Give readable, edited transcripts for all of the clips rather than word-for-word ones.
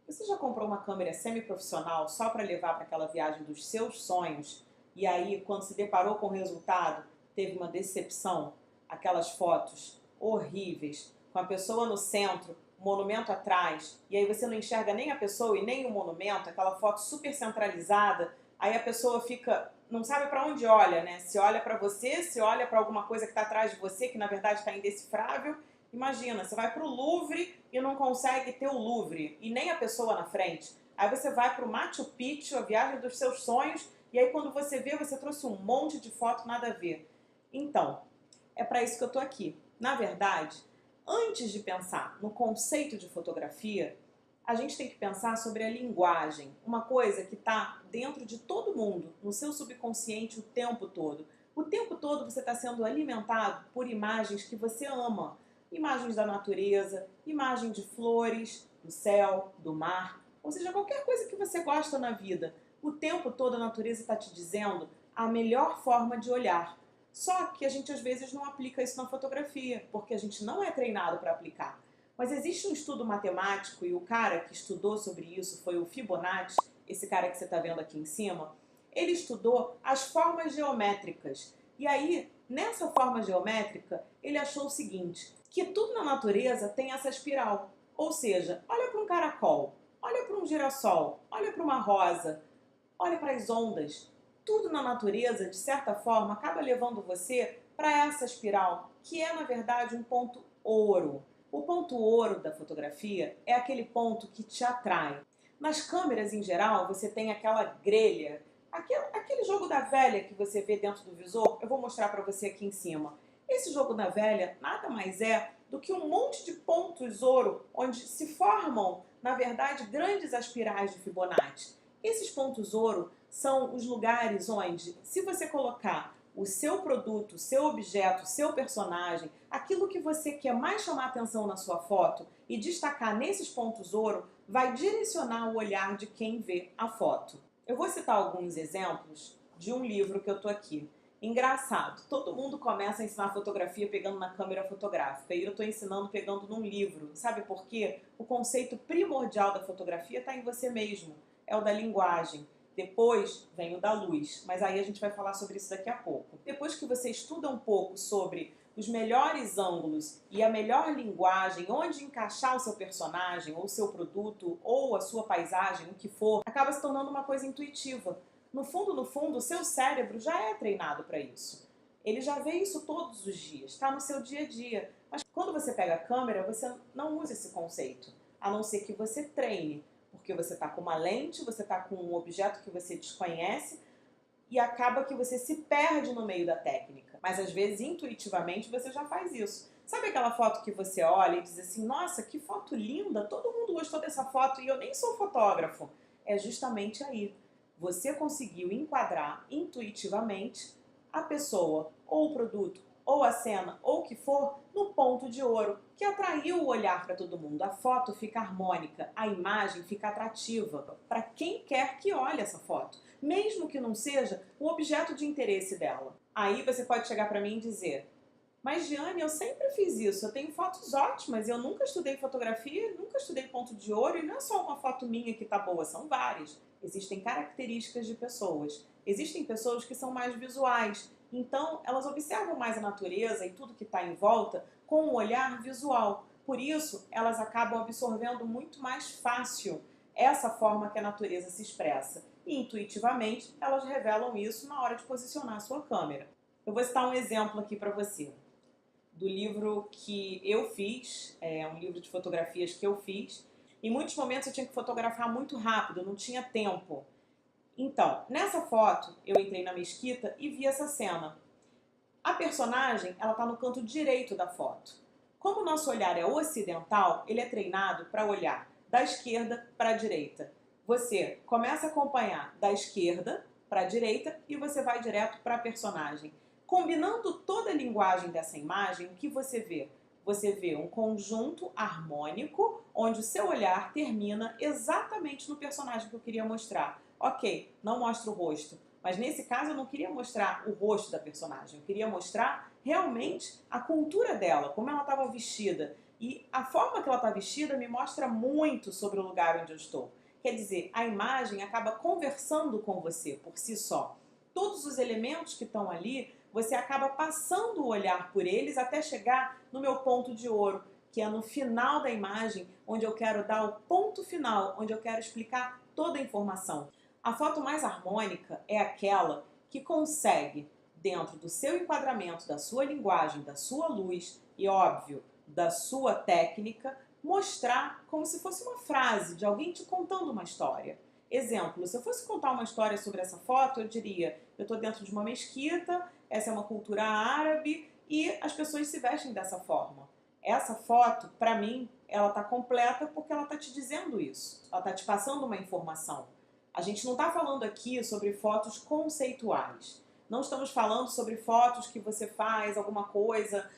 Você já comprou uma câmera semi-profissional só para levar para aquela viagem dos seus sonhos e aí, quando se deparou com o resultado, teve uma decepção? Aquelas fotos horríveis, com a pessoa no centro, o monumento atrás, e aí você não enxerga nem a pessoa e nem o monumento, aquela foto super centralizada, aí a pessoa fica, não sabe para onde olha, né? Se olha para você, se olha para alguma coisa que está atrás de você, que na verdade está indecifrável. Imagina, você vai para o Louvre e não consegue ter o Louvre e nem a pessoa na frente. Aí você vai para o Machu Picchu, a viagem dos seus sonhos, e aí quando você vê, você trouxe um monte de foto nada a ver. Então, é para isso que eu estou aqui. Na verdade, antes de pensar no conceito de fotografia, a gente tem que pensar sobre a linguagem, uma coisa que está dentro de todo mundo, no seu subconsciente o tempo todo. O tempo todo você está sendo alimentado por imagens que você ama. Imagens da natureza, imagem de flores, do céu, do mar, ou seja, qualquer coisa que você gosta na vida. O tempo todo a natureza está te dizendo a melhor forma de olhar. Só que a gente às vezes não aplica isso na fotografia, porque a gente não é treinado para aplicar. Mas existe um estudo matemático e o cara que estudou sobre isso foi o Fibonacci, esse cara que você está vendo aqui em cima. Ele estudou as formas geométricas. E aí, nessa forma geométrica, ele achou o seguinte, que tudo na natureza tem essa espiral. Ou seja, olha para um caracol, olha para um girassol, olha para uma rosa, olha para as ondas. Tudo na natureza, de certa forma, acaba levando você para essa espiral, que é, na verdade, um ponto ouro. O ponto ouro da fotografia é aquele ponto que te atrai. Nas câmeras, em geral, você tem aquela grelha, aquele jogo da velha que você vê dentro do visor. Eu vou mostrar para você aqui em cima. Esse jogo da velha nada mais é do que um monte de pontos ouro, onde se formam, na verdade, grandes espirais de Fibonacci. Esses pontos ouro são os lugares onde, se você colocar o seu produto, o seu objeto, o seu personagem, aquilo que você quer mais chamar atenção na sua foto e destacar nesses pontos ouro, vai direcionar o olhar de quem vê a foto. Eu vou citar alguns exemplos de um livro que eu tô aqui. Engraçado, todo mundo começa a ensinar fotografia pegando na câmera fotográfica e eu estou ensinando pegando num livro. Sabe por quê? O conceito primordial da fotografia está em você mesmo, é o da linguagem. Depois vem o da luz, mas aí a gente vai falar sobre isso daqui a pouco. Depois que você estuda um pouco sobre os melhores ângulos e a melhor linguagem, onde encaixar o seu personagem, ou o seu produto, ou a sua paisagem, o que for, acaba se tornando uma coisa intuitiva. No fundo, o seu cérebro já é treinado para isso. Ele já vê isso todos os dias, está no seu dia a dia. Mas quando você pega a câmera, você não usa esse conceito, a não ser que você treine. Porque você está com uma lente, você está com um objeto que você desconhece e acaba que você se perde no meio da técnica. Mas às vezes, intuitivamente, você já faz isso. Sabe aquela foto que você olha e diz assim, nossa, que foto linda, todo mundo gostou dessa foto e eu nem sou fotógrafo? É justamente aí. Você conseguiu enquadrar intuitivamente a pessoa, ou o produto, ou a cena, ou o que for, no ponto de ouro, que atraiu o olhar para todo mundo. A foto fica harmônica, a imagem fica atrativa para quem quer que olhe essa foto, mesmo que não seja o objeto de interesse dela. Aí você pode chegar para mim e dizer, mas Giane, eu sempre fiz isso, eu tenho fotos ótimas, eu nunca estudei fotografia, nunca estudei ponto de ouro, e não é só uma foto minha que tá boa, são várias. Existem características de pessoas. Existem pessoas que são mais visuais, então elas observam mais a natureza e tudo que está em volta com um olhar visual. Por isso, elas acabam absorvendo muito mais fácil essa forma que a natureza se expressa. E intuitivamente, elas revelam isso na hora de posicionar a sua câmera. Eu vou citar um exemplo aqui para você do livro que eu fiz, é um livro de fotografias que eu fiz. Em muitos momentos eu tinha que fotografar muito rápido, não tinha tempo. Então, nessa foto, eu entrei na mesquita e vi essa cena. A personagem, ela está no canto direito da foto. Como o nosso olhar é ocidental, ele é treinado para olhar da esquerda para a direita. Você começa a acompanhar da esquerda para a direita e você vai direto para a personagem. Combinando toda a linguagem dessa imagem, o que você vê? Você vê um conjunto harmônico onde o seu olhar termina exatamente no personagem que eu queria mostrar. Ok, não mostra o rosto, mas nesse caso eu não queria mostrar o rosto da personagem, eu queria mostrar realmente a cultura dela, como ela estava vestida. E a forma que ela está vestida me mostra muito sobre o lugar onde eu estou. Quer dizer, a imagem acaba conversando com você por si só. Todos os elementos que estão ali, você acaba passando o olhar por eles até chegar no meu ponto de ouro, que é no final da imagem, onde eu quero dar o ponto final, onde eu quero explicar toda a informação. A foto mais harmônica é aquela que consegue, dentro do seu enquadramento, da sua linguagem, da sua luz e, óbvio, da sua técnica, mostrar como se fosse uma frase de alguém te contando uma história. Exemplo, se eu fosse contar uma história sobre essa foto, eu diria, eu estou dentro de uma mesquita, essa é uma cultura árabe e as pessoas se vestem dessa forma. Essa foto, para mim, ela está completa porque ela está te dizendo isso. Ela está te passando uma informação. A gente não está falando aqui sobre fotos conceituais. Não estamos falando sobre fotos que você faz alguma coisa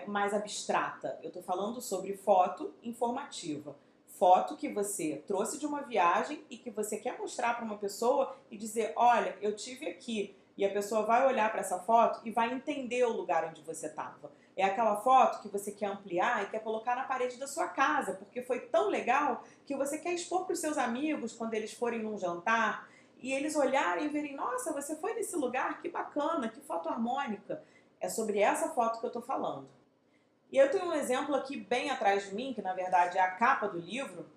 mais abstrata. Eu estou falando sobre foto informativa. Foto que você trouxe de uma viagem e que você quer mostrar para uma pessoa e dizer, olha, eu tive aqui. E a pessoa vai olhar para essa foto e vai entender o lugar onde você estava. É aquela foto que você quer ampliar e quer colocar na parede da sua casa, porque foi tão legal que você quer expor para os seus amigos quando eles forem num jantar e eles olharem e verem, nossa, você foi nesse lugar, que bacana, que foto harmônica. É sobre essa foto que eu estou falando. E eu tenho um exemplo aqui bem atrás de mim, que na verdade é a capa do livro.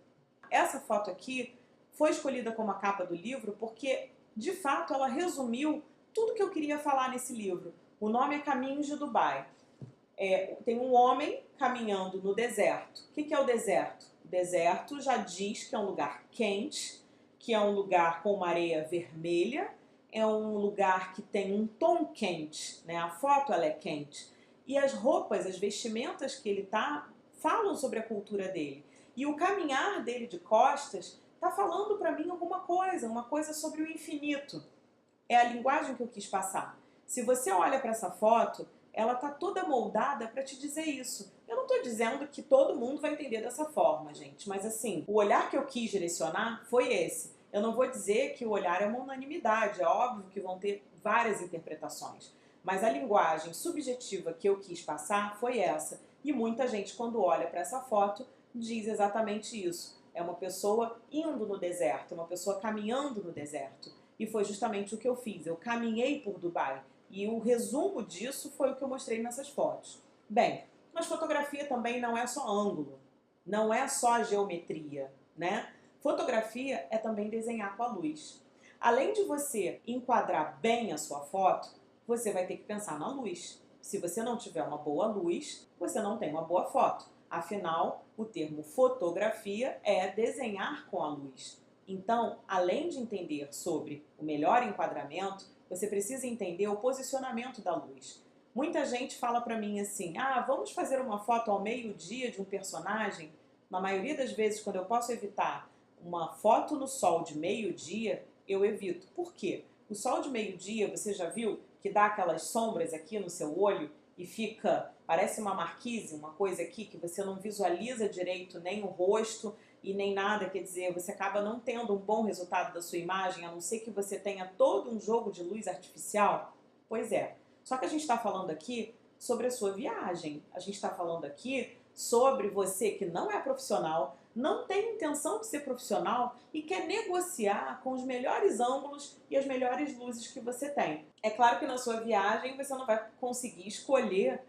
Essa foto aqui foi escolhida como a capa do livro porque, de fato, ela resumiu tudo que eu queria falar nesse livro. O nome é Caminhos de Dubai. Tem um homem caminhando no deserto. O que é o deserto? O deserto já diz que é um lugar quente, que é um lugar com uma areia vermelha, é um lugar que tem um tom quente, né? A foto ela é quente. E as roupas, as vestimentas que ele tá, falam sobre a cultura dele. E o caminhar dele de costas tá falando para mim alguma coisa, uma coisa sobre o infinito. É a linguagem que eu quis passar. Se você olha para essa foto, ela tá toda moldada para te dizer isso. Eu não estou dizendo que todo mundo vai entender dessa forma, gente, mas assim, o olhar que eu quis direcionar foi esse. Eu não vou dizer que o olhar é uma unanimidade, é óbvio que vão ter várias interpretações, mas a linguagem subjetiva que eu quis passar foi essa. E muita gente, quando olha para essa foto, diz exatamente isso. É uma pessoa indo no deserto, uma pessoa caminhando no deserto. E foi justamente o que eu fiz. Eu caminhei por Dubai. E o resumo disso foi o que eu mostrei nessas fotos. Bem, mas fotografia também não é só ângulo, não é só geometria, né? Fotografia é também desenhar com a luz. Além de você enquadrar bem a sua foto, você vai ter que pensar na luz. Se você não tiver uma boa luz, você não tem uma boa foto. Afinal, o termo fotografia é desenhar com a luz. Então, além de entender sobre o melhor enquadramento, você precisa entender o posicionamento da luz. Muita gente fala para mim assim, vamos fazer uma foto ao meio-dia de um personagem? Na maioria das vezes, quando eu posso evitar uma foto no sol de meio-dia, eu evito. Por quê? O sol de meio-dia, você já viu que dá aquelas sombras aqui no seu olho e fica, parece uma marquise, uma coisa aqui que você não visualiza direito nem o rosto e nem nada, quer dizer, você acaba não tendo um bom resultado da sua imagem, a não ser que você tenha todo um jogo de luz artificial? Pois é. Só que a gente está falando aqui sobre a sua viagem, a gente está falando aqui sobre você que não é profissional, não tem intenção de ser profissional e quer negociar com os melhores ângulos e as melhores luzes que você tem. É claro que na sua viagem você não vai conseguir escolher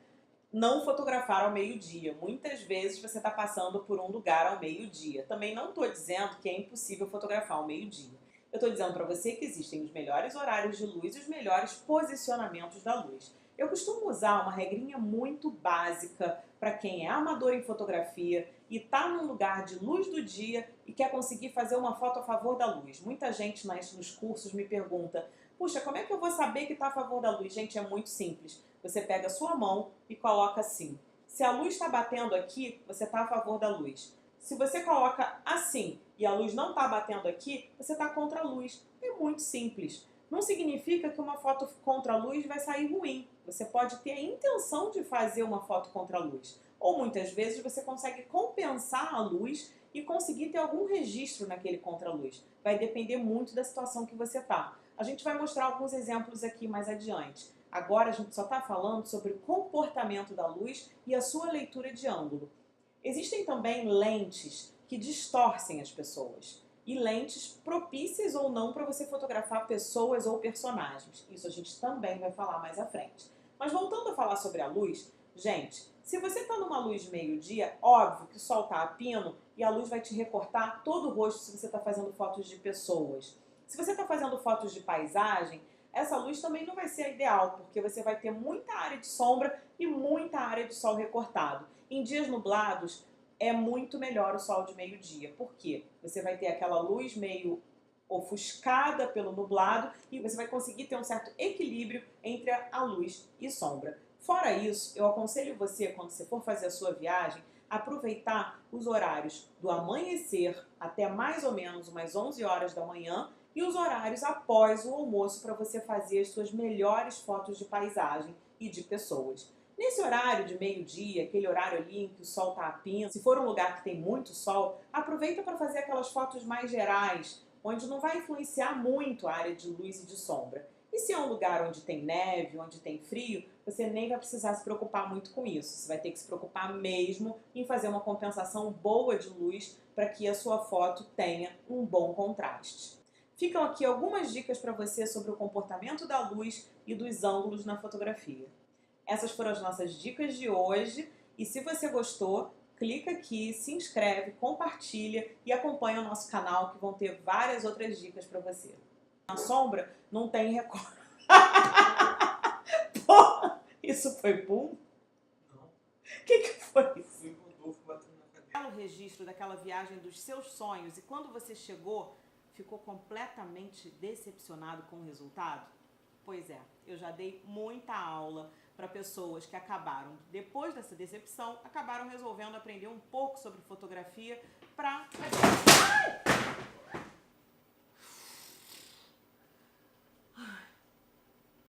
não fotografar ao meio-dia. Muitas vezes você está passando por um lugar ao meio-dia. Também não estou dizendo que é impossível fotografar ao meio-dia. Eu estou dizendo para você que existem os melhores horários de luz e os melhores posicionamentos da luz. Eu costumo usar uma regrinha muito básica para quem é amador em fotografia e está num lugar de luz do dia e quer conseguir fazer uma foto a favor da luz. Muita gente nos cursos me pergunta, puxa, como é que eu vou saber que está a favor da luz? Gente, é muito simples. Você pega a sua mão e coloca assim. Se a luz está batendo aqui, você está a favor da luz. Se você coloca assim e a luz não está batendo aqui, você está contra a luz. É muito simples. Não significa que uma foto contra a luz vai sair ruim. Você pode ter a intenção de fazer uma foto contra a luz. Ou muitas vezes você consegue compensar a luz e conseguir ter algum registro naquele contra-luz. Vai depender muito da situação que você está. A gente vai mostrar alguns exemplos aqui mais adiante. Agora a gente só está falando sobre o comportamento da luz e a sua leitura de ângulo. Existem também lentes que distorcem as pessoas e lentes propícias ou não para você fotografar pessoas ou personagens. Isso a gente também vai falar mais à frente. Mas voltando a falar sobre a luz, gente, se você está numa luz de meio-dia, óbvio que o sol está a pino e a luz vai te recortar todo o rosto se você está fazendo fotos de pessoas. Se você está fazendo fotos de paisagem, essa luz também não vai ser a ideal, porque você vai ter muita área de sombra e muita área de sol recortado. Em dias nublados, é muito melhor o sol de meio-dia. Por quê? Você vai ter aquela luz meio ofuscada pelo nublado e você vai conseguir ter um certo equilíbrio entre a luz e sombra. Fora isso, eu aconselho você, quando você for fazer a sua viagem, aproveitar os horários do amanhecer até mais ou menos umas 11 horas da manhã e os horários após o almoço para você fazer as suas melhores fotos de paisagem e de pessoas. Nesse horário de meio-dia, aquele horário ali em que o sol está a pino, se for um lugar que tem muito sol, aproveita para fazer aquelas fotos mais gerais, onde não vai influenciar muito a área de luz e de sombra. E se é um lugar onde tem neve, onde tem frio, você nem vai precisar se preocupar muito com isso. Você vai ter que se preocupar mesmo em fazer uma compensação boa de luz para que a sua foto tenha um bom contraste. Ficam aqui algumas dicas para você sobre o comportamento da luz e dos ângulos na fotografia. Essas foram as nossas dicas de hoje e se você gostou, clica aqui, se inscreve, compartilha e acompanha o nosso canal que vão ter várias outras dicas para você. Na sombra não tem recorte. Porra, isso foi pum? Não. O que foi isso? Fui com o Rodolfo batendo na cadeira. O registro daquela viagem dos seus sonhos e quando você chegou, ficou completamente decepcionado com o resultado? Pois é, eu já dei muita aula para pessoas que acabaram, depois dessa decepção, acabaram resolvendo aprender um pouco sobre fotografia para...